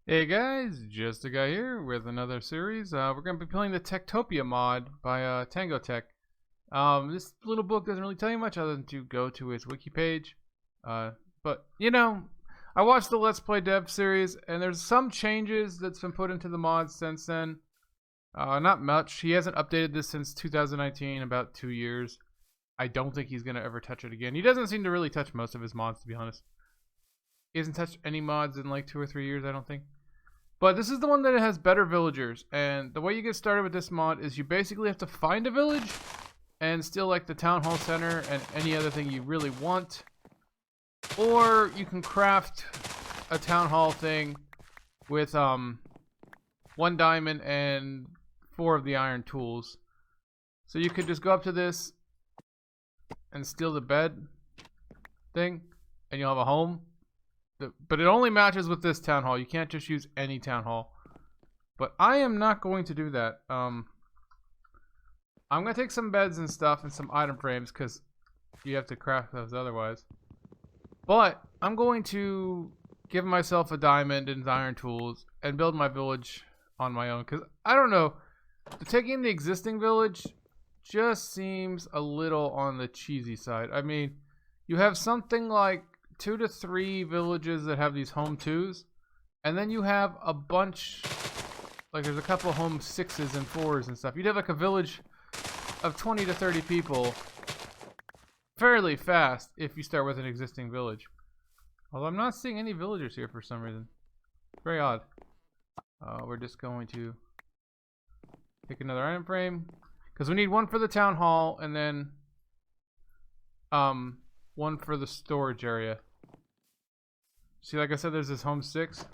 Hey guys, just a guy here with another series. We're going to be playing the Tektopia mod by Tangotek. This little book doesn't really tell you much other than to go to its wiki page. But, you know, I watched the Let's Play Dev series, and there's some changes that's been put into the mod since then. Not much. He hasn't updated this since 2019, about 2 years. I don't think he's going to ever touch it again. He doesn't seem to really touch most of his mods, to be honest. He hasn't touched any mods in like 2 or 3 years, I don't think. But this is the one that has better villagers, and the way you get started with this mod is you basically have to find a village and steal like the town hall center and any other thing you really want, or you can craft a town hall thing with 1 diamond and 4 of the iron tools. So you could just go up to this and steal the bed thing and you'll have a home. But it only matches with this town hall. You can't just use any town hall. But I am not going to do that. I'm going to take some beds and stuff and some item frames because you have to craft those otherwise. But I'm going to give myself a diamond and iron tools and build my village on my own. Because, I don't know, taking the existing village just seems a little on the cheesy side. I mean, you have something like 2 to 3 villages that have these home 2s, and then you have a bunch, like there's a couple of home 6s and 4s and stuff. You'd have like a village of 20 to 30 people fairly fast if you start with an existing village. Although I'm not seeing any villagers here for some reason. Very odd. We're just going to pick another item frame because we need 1 for the town hall and then 1 for the storage area. See, like I said, there's this home 6.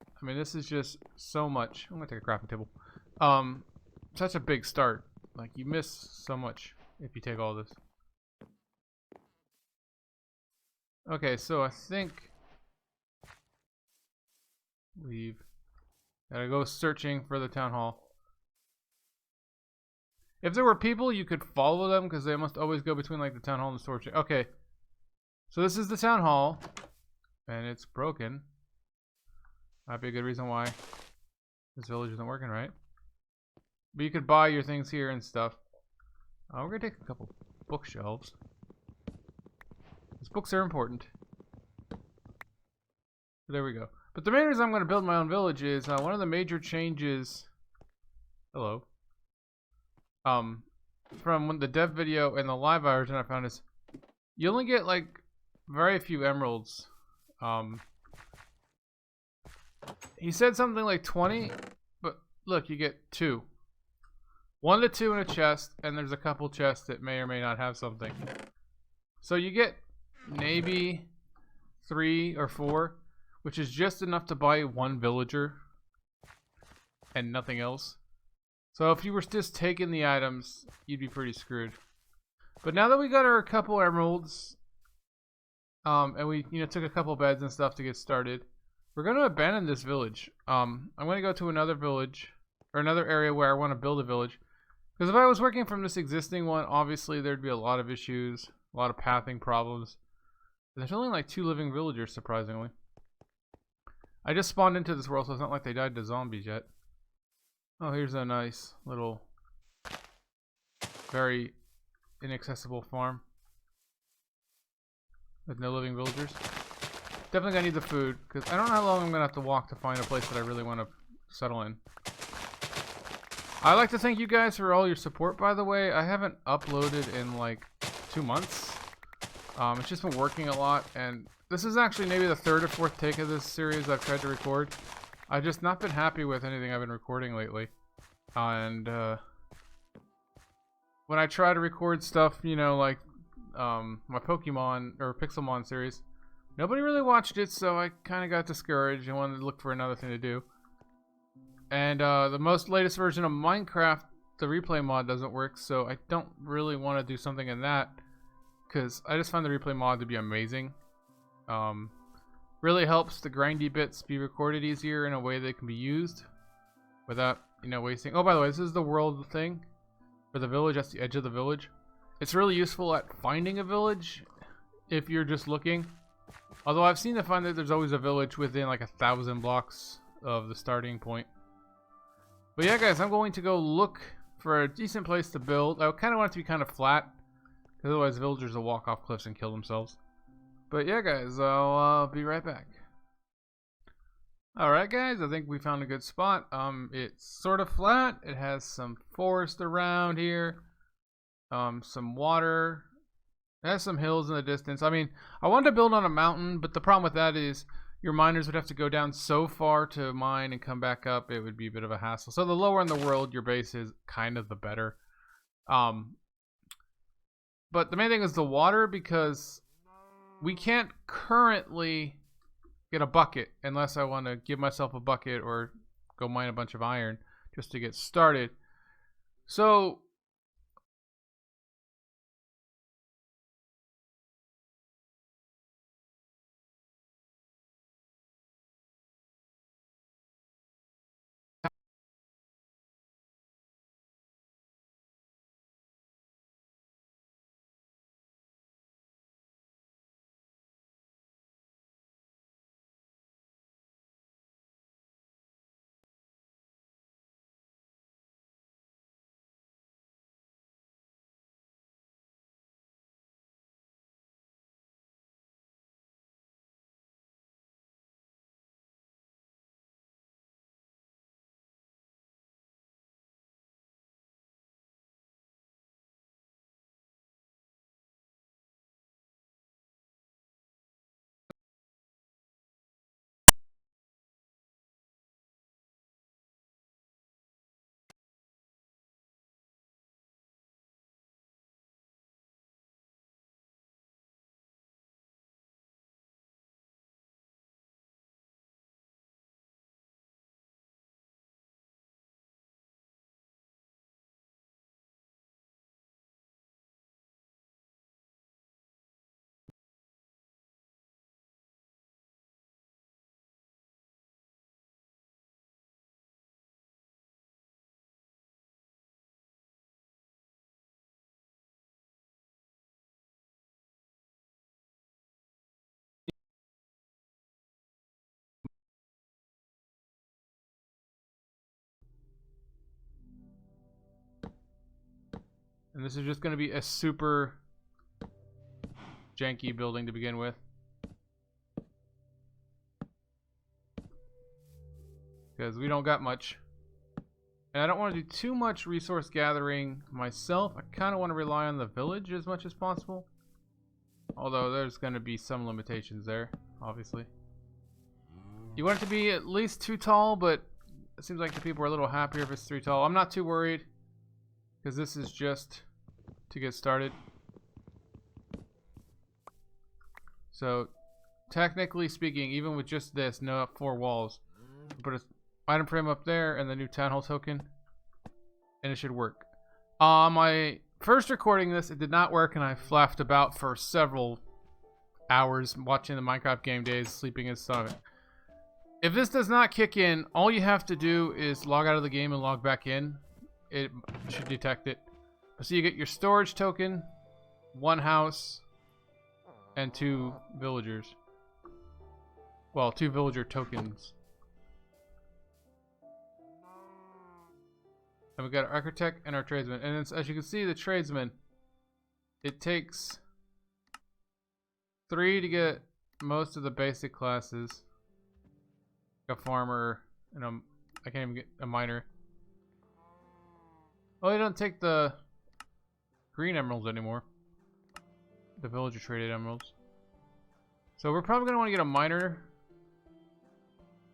I mean, this is just so much. I'm gonna take a crafting table. Such a big start. Like, you miss so much if you take all this. Okay, so I think leave. Gotta go searching for the town hall. If there were people, you could follow them because they must always go between like the town hall and the storage. Okay, so this is the town hall. And it's broken. Might be a good reason why this village isn't working right. But you could buy your things here and stuff. We're gonna take a couple bookshelves. These books are important. There we go. But the main reason I'm gonna build my own village is one of the major changes. Hello. From the dev video and the live version I found is you only get like very few emeralds. He said something like 20, but look, you get 2. 1 to 2 in a chest, and there's a couple chests that may or may not have something. So you get maybe 3 or 4, which is just enough to buy 1 villager and nothing else. So if you were just taking the items, you'd be pretty screwed. But now that we got our couple emeralds, and we, took a couple beds and stuff to get started, we're going to abandon this village. I'm going to go to another village, or another area where I want to build a village. Because if I was working from this existing one, obviously there'd be a lot of issues, a lot of pathing problems. There's only like 2 living villagers, surprisingly. I just spawned into this world, so it's not like they died to zombies yet. Oh, here's a nice little, very inaccessible farm with no living villagers. Definitely gonna need the food, because I don't know how long I'm gonna have to walk to find a place that I really want to settle in. I'd like to thank you guys for all your support, by the way. I haven't uploaded in like 2 months. It's just been working a lot, and this is actually maybe the 3rd or 4th take of this series I've tried to record. I've just not been happy with anything I've been recording lately. And when I try to record stuff, like my Pokemon or Pixelmon series, nobody really watched it, so I kind of got discouraged and wanted to look for another thing to do. And the most latest version of Minecraft, the replay mod doesn't work, so I don't really want to do something in that because I just find the replay mod to be amazing. Really helps the grindy bits be recorded easier in a way that can be used without, wasting. Oh, by the way, this is the world thing for the village. That's the edge of the village. It's really useful at finding a village if you're just looking. Although I've seen to find that there's always a village within like 1,000 blocks of the starting point. But yeah, guys, I'm going to go look for a decent place to build. I kind of want it to be kind of flat, because otherwise villagers will walk off cliffs and kill themselves. But yeah, guys, I'll be right back. Alright, guys, I think we found a good spot. It's sort of flat. It has some forest around here, some water. It has some hills in the distance. I mean, I wanted to build on a mountain, but the problem with that is your miners would have to go down so far to mine and come back up. It would be a bit of a hassle. So the lower in the world your base is, kind of the better. But the main thing is the water, because we can't currently get a bucket unless I want to give myself a bucket or go mine a bunch of iron just to get started. So and this is just going to be a super janky building to begin with, because we don't got much. And I don't want to do too much resource gathering myself. I kind of want to rely on the village as much as possible. Although there's going to be some limitations there, obviously. You want it to be at least 2 tall, but it seems like the people are a little happier if it's 3 tall. I'm not too worried, because this is just to get started. So, technically speaking, even with just this, no 4 walls, put an item frame up there and the new town hall token, and it should work. My first recording this, it did not work, and I flapped about for several hours watching the Minecraft game days, sleeping and stuff. If this does not kick in, all you have to do is log out of the game and log back in. It should detect it. So you get your storage token, 1 house, and 2 villagers. Well, 2 villager tokens. And we got our architect and our tradesman. And it's, as you can see, the tradesman, it takes 3 to get most of the basic classes. A farmer and I can't even get a miner. Oh, they don't take the green emeralds anymore. The villager traded emeralds. So we're probably gonna want to get a miner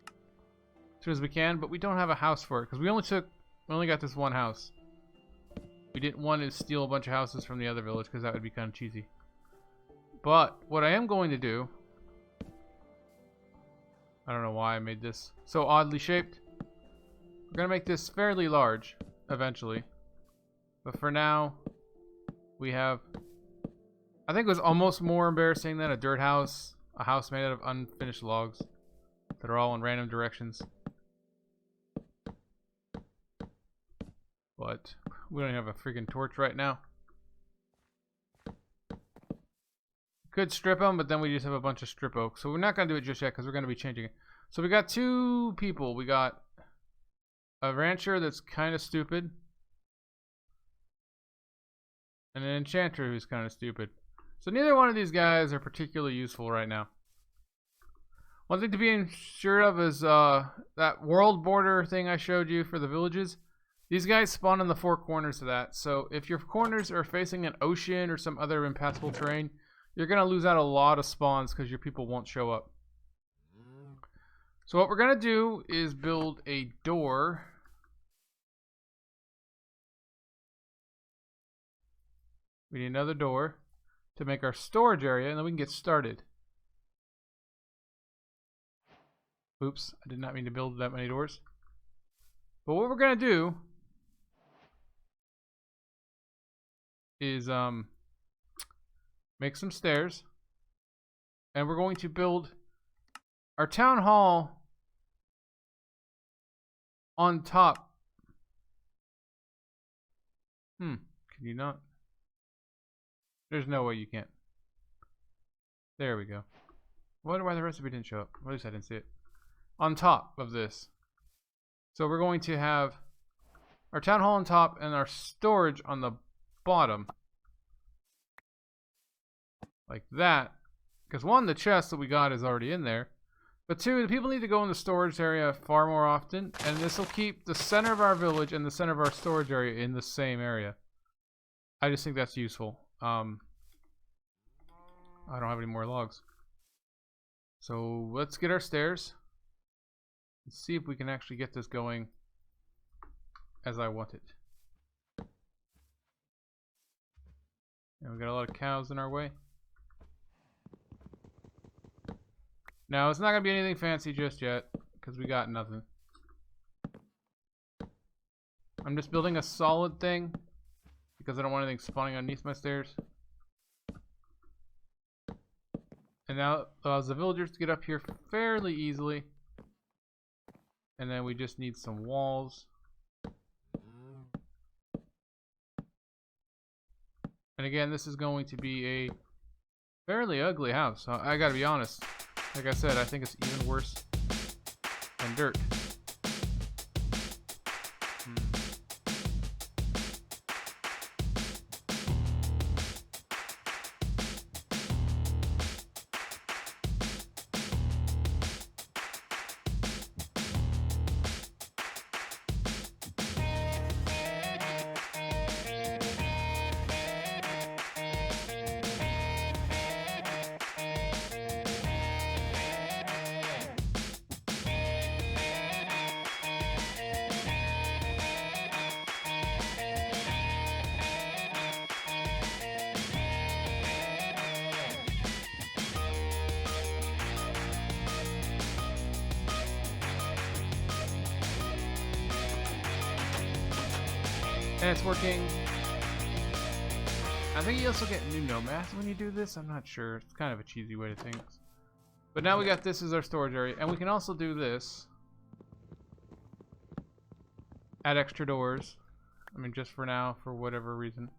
as soon as we can, but we don't have a house for it because we only got this 1 house. We didn't want to steal a bunch of houses from the other village because that would be kind of cheesy. But what I am going to do, I don't know why I made this so oddly shaped. We're gonna make this fairly large eventually, but for now we have, I think it was almost more embarrassing than a dirt house, a house made out of unfinished logs that are all in random directions. But we don't have a freaking torch right now. Could strip them, but then we just have a bunch of strip oak. So we're not going to do it just yet because we're going to be changing it. So we got 2 people. We got a rancher that's kind of stupid. And an enchanter who's kind of stupid. So neither one of these guys are particularly useful right now. One thing to be sure of is that world border thing I showed you for the villages. These guys spawn in the 4 corners of that. So if your corners are facing an ocean or some other impassable terrain, you're going to lose out a lot of spawns because your people won't show up. So what we're going to do is build a door. We need another door to make our storage area, and then we can get started. Oops, I did not mean to build that many doors. But what we're going to do is make some stairs, and we're going to build our town hall on top. Can you not? There's no way you can't. There we go. I wonder why the recipe didn't show up. At least I didn't see it. On top of this. So we're going to have our town hall on top and our storage on the bottom. Like that. Because 1, the chest that we got is already in there. But 2, the people need to go in the storage area far more often. And this will keep the center of our village and the center of our storage area in the same area. I just think that's useful. I don't have any more logs. So let's get our stairs. Let's see if we can actually get this going as I want it. And we got a lot of cows in our way. Now it's not going to be anything fancy just yet because we got nothing. I'm just building a solid thing because I don't want anything spawning underneath my stairs. And now allows the villagers to get up here fairly easily. And then we just need some walls. And again, this is going to be a fairly ugly house. I gotta be honest. Like I said, I think it's even worse than dirt. And it's working. I think you also get new nomads when you do this. I'm not sure. It's kind of a cheesy way to think. But now we got this as our storage area. And we can also do this. Add extra doors. I mean, just for now, for whatever reason.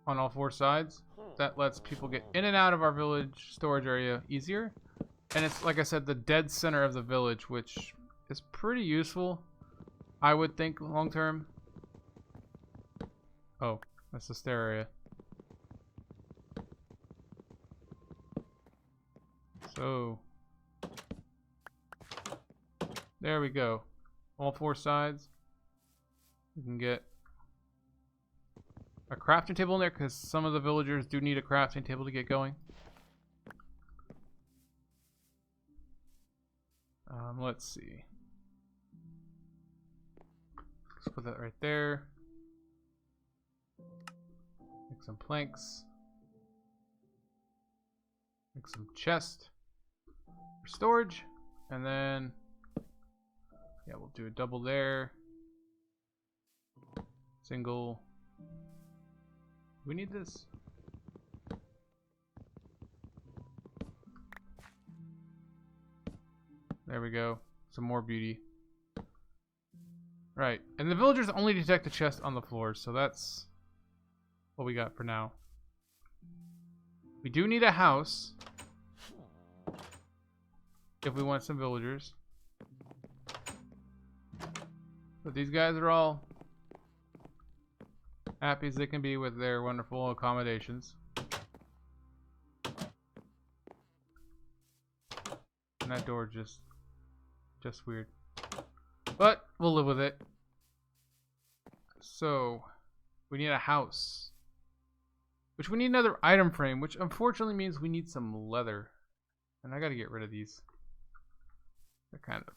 On all 4 sides. That lets people get in and out of our village storage area easier. And it's, like I said, the dead center of the village, which is pretty useful. I would think long term. Oh, that's the stair area. So there we go. All 4 sides. We can get a crafting table in there because some of the villagers do need a crafting table to get going. Let's see. Let's put that right there. Make some planks. Make some chest for storage. And then, yeah, we'll do a double there. Single. We need this. There we go. Some more beauty. Right. And the villagers only detect the chest on the floors, so that's what we got for now. We do need a house if we want some villagers. But these guys are all happy as they can be with their wonderful accommodations. And that door just weird. But we'll live with it. So we need a house. Which we need another item frame, which unfortunately means we need some leather. And I gotta get rid of these. They're kind of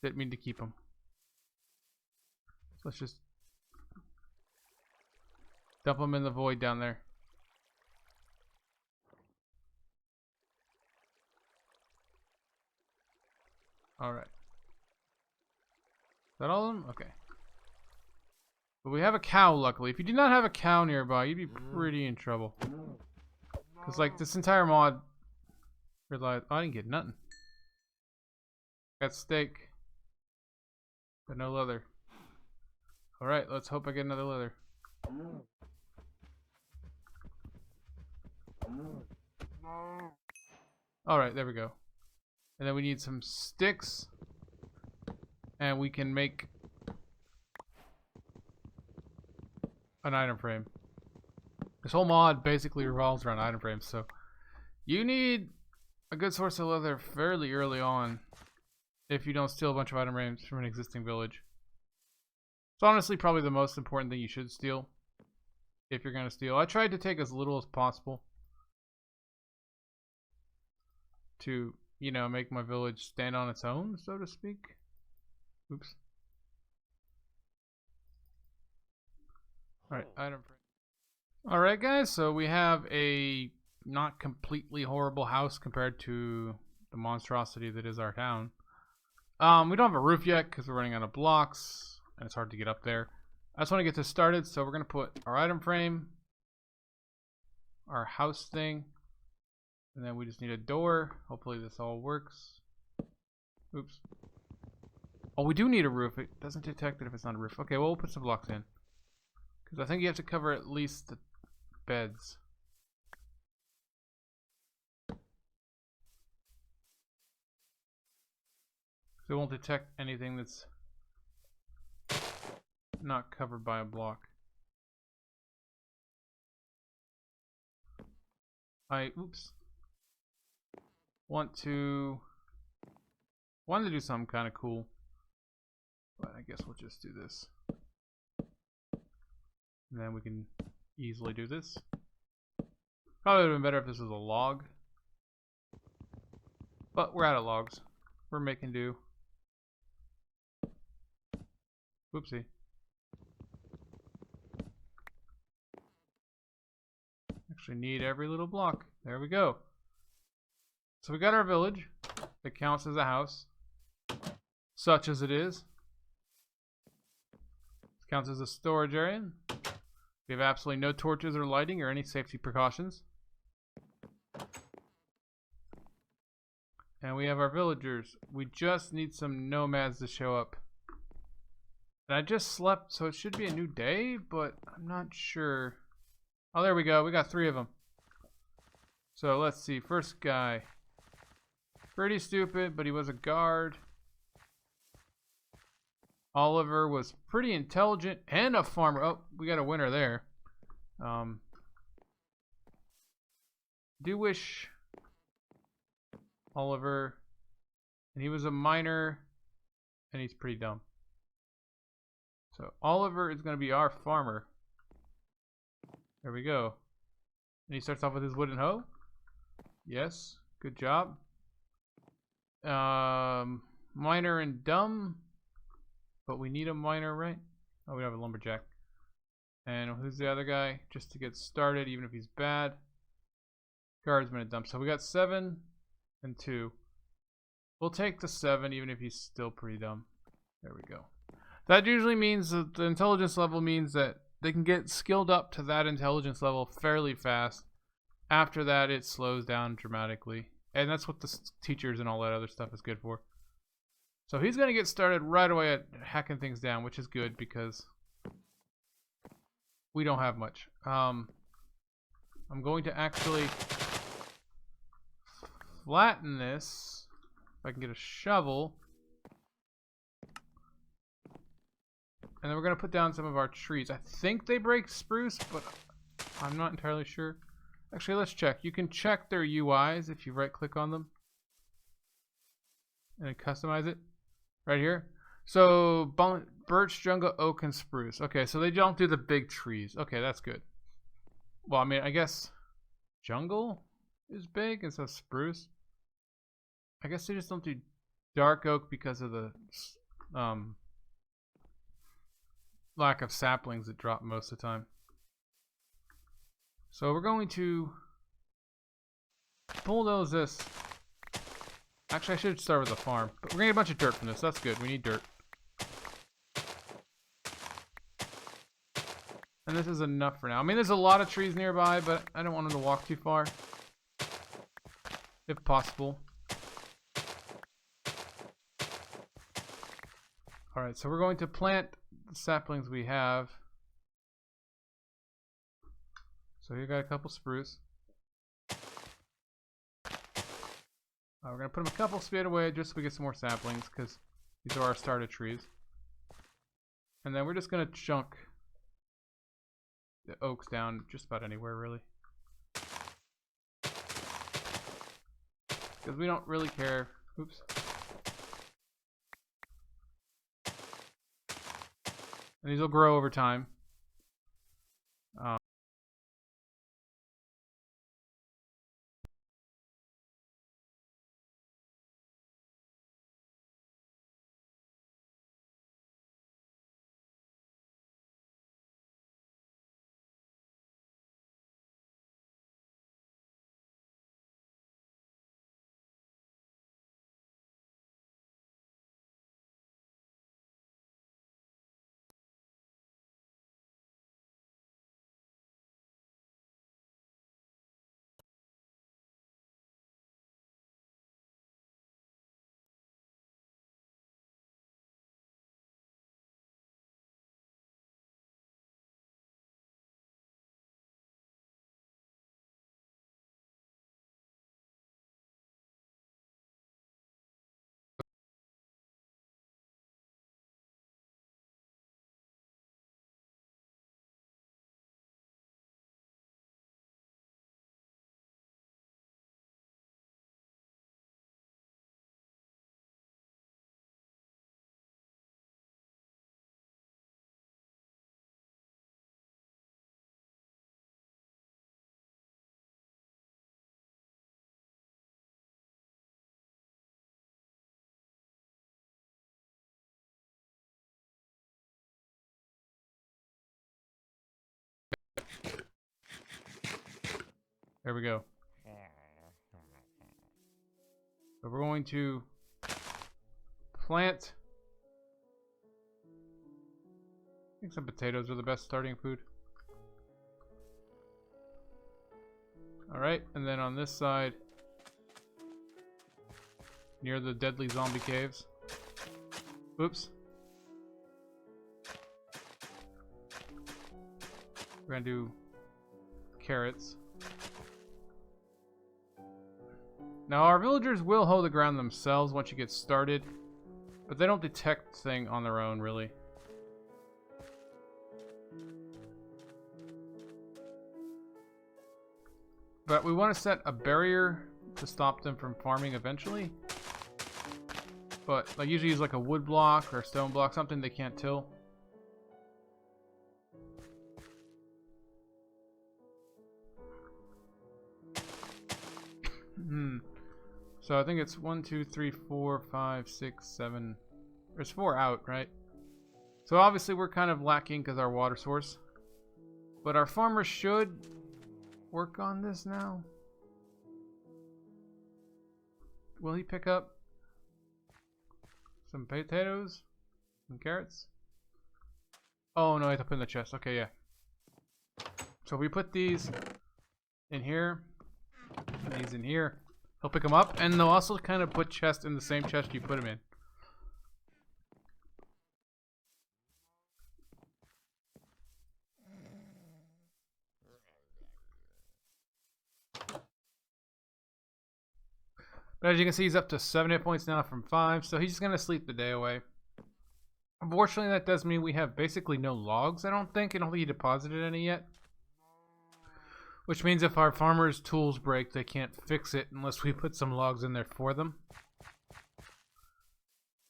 didn't mean to keep them. So let's just dump them in the void down there. Alright. Is that all of them? Okay. But we have a cow, luckily. If you did not have a cow nearby, you'd be pretty in trouble. Because, like, this entire mod relies... Oh, I didn't get nothing. Got steak. But no leather. Alright, let's hope I get another leather. Alright, there we go. And then we need some sticks. And we can make an item frame. This whole mod basically revolves around item frames, so you need a good source of leather fairly early on if you don't steal a bunch of item frames from an existing village. It's honestly probably the most important thing you should steal if you're going to steal. I tried to take as little as possible to, you know, make my village stand on its own, so to speak. Oops. Alright, item frame. Alright guys, so we have a not completely horrible house compared to the monstrosity that is our town. We don't have a roof yet because we're running out of blocks and it's hard to get up there. I just want to get this started, so we're going to put our item frame, our house thing, and then we just need a door. Hopefully this all works. Oops. Oh, we do need a roof. It doesn't detect it if it's not a roof. Okay, well, we'll put some blocks in. Because I think you have to cover at least the beds. So it won't detect anything that's not covered by a block. Oops. Wanted to do something kind of cool. But I guess we'll just do this. And then we can easily do this. Probably would have been better if this was a log. But we're out of logs. We're making do. Whoopsie. Actually need every little block. There we go. So we got our village. It counts as a house. Such as it is. This counts as a storage area. We have absolutely no torches or lighting or any safety precautions. And we have our villagers. We just need some nomads to show up. And I just slept, so it should be a new day, but I'm not sure. Oh, there we go. We got 3 of them. So let's see. First guy. Pretty stupid, but he was a guard. Oliver was pretty intelligent and a farmer. Oh, we got a winner there. Do wish Oliver, and he was a miner, and he's pretty dumb. So Oliver is going to be our farmer. There we go. And he starts off with his wooden hoe. Yes, good job. Miner and dumb. But we need a miner, right? Oh, we have a lumberjack. And who's the other guy? Just to get started, even if he's bad. Guardsman and dumb. So we got 7 and 2. We'll take the 7, even if he's still pretty dumb. There we go. That usually means that the intelligence level means that they can get skilled up to that intelligence level fairly fast. After that, it slows down dramatically. And that's what the teachers and all that other stuff is good for. So he's going to get started right away at hacking things down, which is good because we don't have much. I'm going to actually flatten this. If I can get a shovel. And then we're going to put down some of our trees. I think they break spruce, but I'm not entirely sure. Actually, let's check. You can check their UIs if you right-click on them. And then customize it. Right here. So, birch, jungle, oak, and spruce. Okay, so they don't do the big trees. Okay, that's good. Well, I mean, I guess jungle is big, and so spruce. I guess they just don't do dark oak because of the lack of saplings that drop most of the time. So we're going to bulldoze this. Actually, I should start with the farm. But we're going to get a bunch of dirt from this. That's good. We need dirt. And this is enough for now. I mean, there's a lot of trees nearby, but I don't want them to walk too far. If possible. Alright, so we're going to plant the saplings we have. So you got a couple spruce. We're going to put them a couple feet away just so we get some more saplings, because these are our starter trees. And then we're just going to chunk the oaks down just about anywhere, really. Because we don't really care. Oops. And these will grow over time. There we go. So we're going to plant. I think some potatoes are the best starting food. Alright, and then on this side, near the deadly zombie caves. Oops. We're gonna do carrots. Now our villagers will hold the ground themselves once you get started, but they don't detect things on their own, really. But we want to set a barrier to stop them from farming eventually. But I usually use like a wood block or a stone block, something they can't till. So I think it's 1, 2, 3, 4, 5, 6, 7. There's 4 out, right? So obviously we're kind of lacking because our water source. But our farmer should work on this now. Will he pick up some potatoes? Some carrots? Oh no, I have to put in the chest. Okay, yeah. So we put these in here. And these in here. He'll pick them up, and they'll also kind of put chests in the same chest you put them in. But as you can see, he's up to 7 hit points now from 5, so he's just going to sleep the day away. Unfortunately, that does mean we have basically no logs, I don't think. I don't think he deposited any yet. Which means if our farmer's tools break, they can't fix it unless we put some logs in there for them.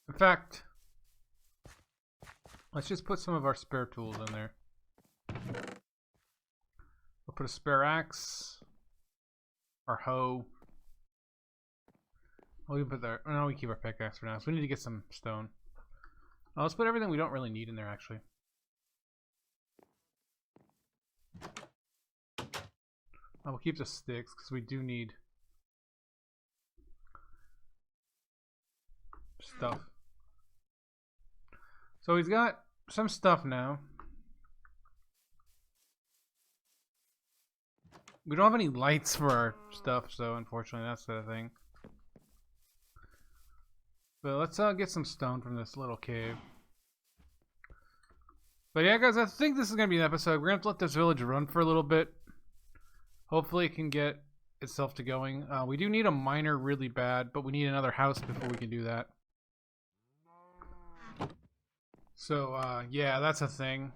In fact, let's just put some of our spare tools in there. We'll put a spare axe. Our hoe. We can put there. No, we keep our pickaxe for now. So we need to get some stone. Let's put everything we don't really need in there, actually. We'll keep the sticks because we do need stuff. So he's got some stuff now. We don't have any lights for our stuff, so unfortunately that's the thing. But let's get some stone from this little cave. But yeah, guys, I think this is going to be an episode. We're going to have to let this village run for a little bit. Hopefully it can get itself to going. We do need a miner really bad, but we need another house before we can do that. So, yeah, that's a thing.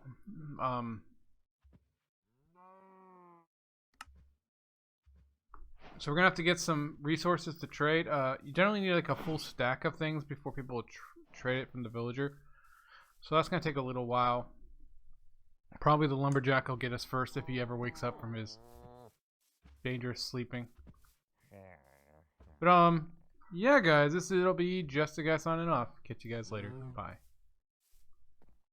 So we're going to have to get some resources to trade. You generally need like a full stack of things before people will trade it from the villager. So that's going to take a little while. Probably the lumberjack will get us first if he ever wakes up from his dangerous sleeping. But yeah, guys, it'll be just a guy signing off. Catch you guys later. Bye.